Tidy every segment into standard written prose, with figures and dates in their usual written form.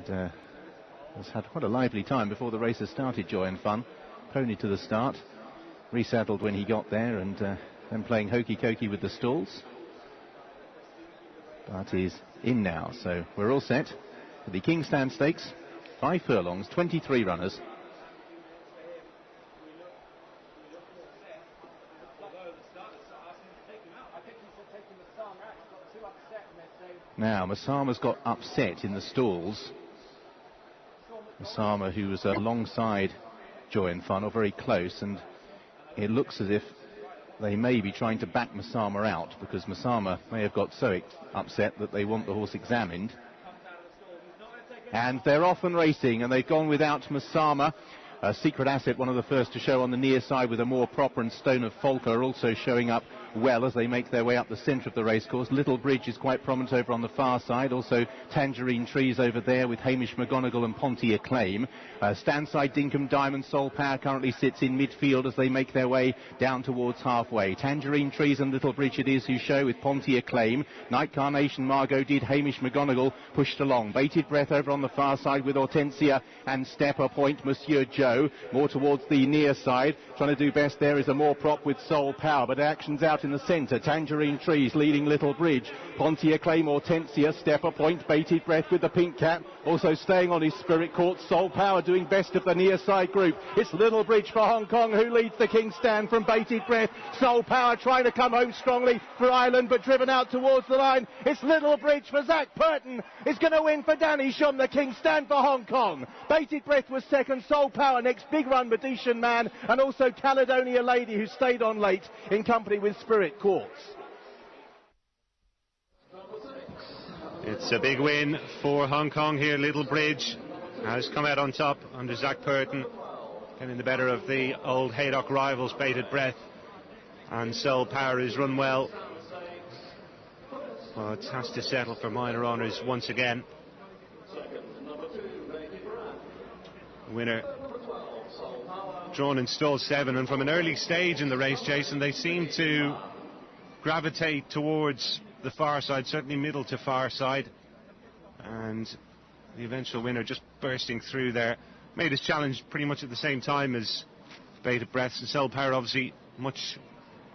and has had quite a lively time before the race has started. Joy and Fun, pony to the start, resaddled when he got there, and then playing hokey cokey with the stalls. But he's in now, so we're all set for the King Stand Stakes. 5 furlongs, 23 runners. Now, Masama's got upset in the stalls. Masama, who was alongside Joy and Fun, or very close, and it looks as if they may be trying to back Masama out, because Masama may have got so upset that they want the horse examined. And they're off and racing, and they've gone without Masama. Secret Asset, one of the first to show on the near side, with Amour Propre and Stone of Falca are also showing up well as they make their way up the centre of the racecourse. Little Bridge is quite prominent over on the far side. Also Tangerine Trees over there with Hamish McGonagall and Ponty Acclaim. Stand side Dinkum Diamond, Soul Power currently sits in midfield as they make their way down towards halfway. Tangerine Trees and Little Bridge it is who show with Ponty Acclaim. Night Carnation, Margot did, Hamish McGonagall pushed along. Bated Breath over on the far side with Hortensia and Stepper Point, Monsieur Joe. More towards the near side. Trying to do best there is Amour Propre with Soul Power, but action's out in the centre. Tangerine Trees leading Little Bridge. Ponty Acclaim, Hortensia, Stepper Point, Bated Breath with the pink cap. Also staying on his Spirit Court. Soul Power doing best of the near side group. It's Little Bridge for Hong Kong who leads the King Stand from Bated Breath. Soul Power trying to come home strongly for Ireland, but driven out towards the line. It's Little Bridge for Zach Purton. It's going to win for Danny Shum, the King Stand for Hong Kong. Bated Breath was second. Soul Power next. Big Run Medician Man, and also Caledonia Lady, who stayed on late in company with Spirit Courts. It's a big win for Hong Kong here. Little Bridge has come out on top under Zach Purton, getting the better of the old Haydock rivals, Bated Breath, and Soul Power has run well. Well, it has to settle for minor honours once again. Winner drawn in stall 7, and from an early stage in the race, Jason, they seem to gravitate towards the far side, certainly middle to far side, and the eventual winner just bursting through there. Made his challenge pretty much at the same time as Bated Breath, and Soul Power obviously much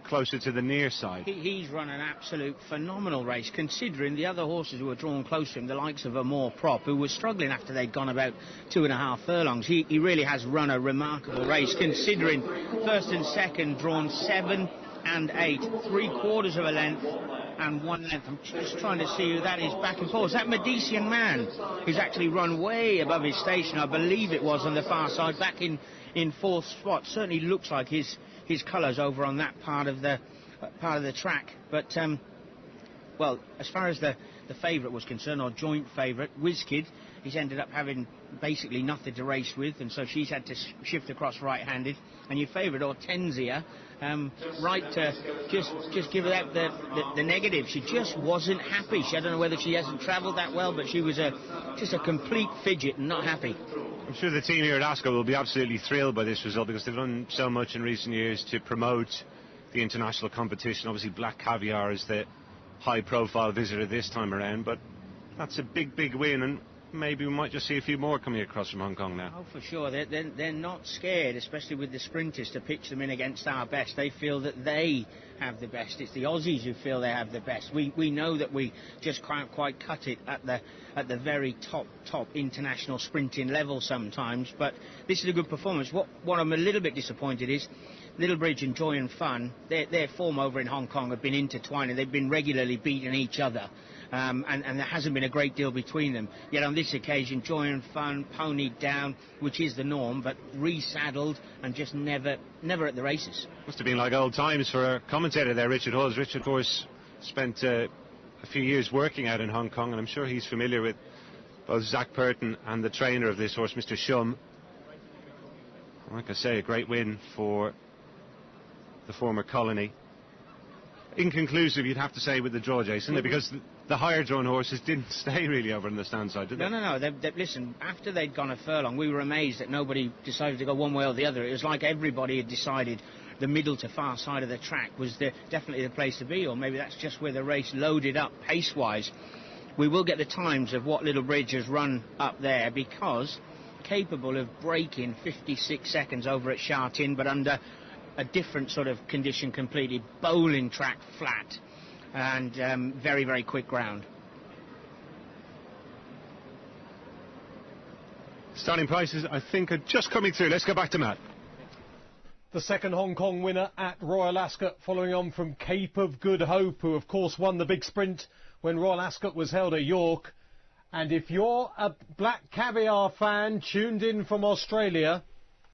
closer to the near side. He's run an absolute phenomenal race, considering the other horses who were drawn close to him, the likes of Amour Propre, who was struggling after they'd gone about 2.5 furlongs. He really has run a remarkable race, considering first and second drawn 7 and 8, 3/4 of a length and 1 length. I'm just trying to see who that is back and forth. That Medician Man, who's actually run way above his station, I believe it was, on the far side, back in 4th spot. Certainly looks like his colours over on that part of the track. But well, as far as the favourite was concerned, or joint favourite, WizKid, he's ended up having basically nothing to race with, and so she's had to shift across right-handed. And your favourite, Hortensia, right to just give her out the negative. She just wasn't happy. I don't know whether she hasn't travelled that well, but she was just a complete fidget and not happy. I'm sure the team here at Ascot will be absolutely thrilled by this result, because they've done so much in recent years to promote the international competition. Obviously Black Caviar is the high-profile visitor this time around, but that's a big win, and maybe we might just see a few more coming across from Hong Kong now. Oh, for sure. They're not scared, especially with the sprinters, to pitch them in against our best. They feel that they have the best. It's the Aussies who feel they have the best. We know that we just can't quite cut it at the very top international sprinting level sometimes, but this is a good performance. What I'm a little bit disappointed is Little Bridge and Joy and Fun, their form over in Hong Kong have been intertwined, and they've been regularly beating each other. And there hasn't been a great deal between them. Yet on this occasion, Joy and Fun ponied down, which is the norm, but resaddled and just never at the races. Must have been like old times for our commentator there, Richard Hawes. Richard, of course, spent a few years working out in Hong Kong, and I'm sure he's familiar with both Zach Purton and the trainer of this horse, Mr. Shum. Like I say, a great win for the former colony. Inconclusive, you'd have to say, with the draw, Jason, because the higher drawn horses didn't stay really over on the stand side, did they? No. Listen, after they'd gone a furlong, we were amazed that nobody decided to go one way or the other. It was like everybody had decided the middle to far side of the track was definitely the place to be, or maybe that's just where the race loaded up pace-wise. we will get the times of what Little Bridge has run up there, because capable of breaking 56 seconds over at Charlton, but under a different sort of condition completely. Bowling track flat and very, very quick ground. Starting prices, I think, are just coming through. Let's go back to Matt. The second Hong Kong winner at Royal Ascot, following on from Cape of Good Hope, who of course won the big sprint when Royal Ascot was held at York. And if you're a Black Caviar fan tuned in from Australia,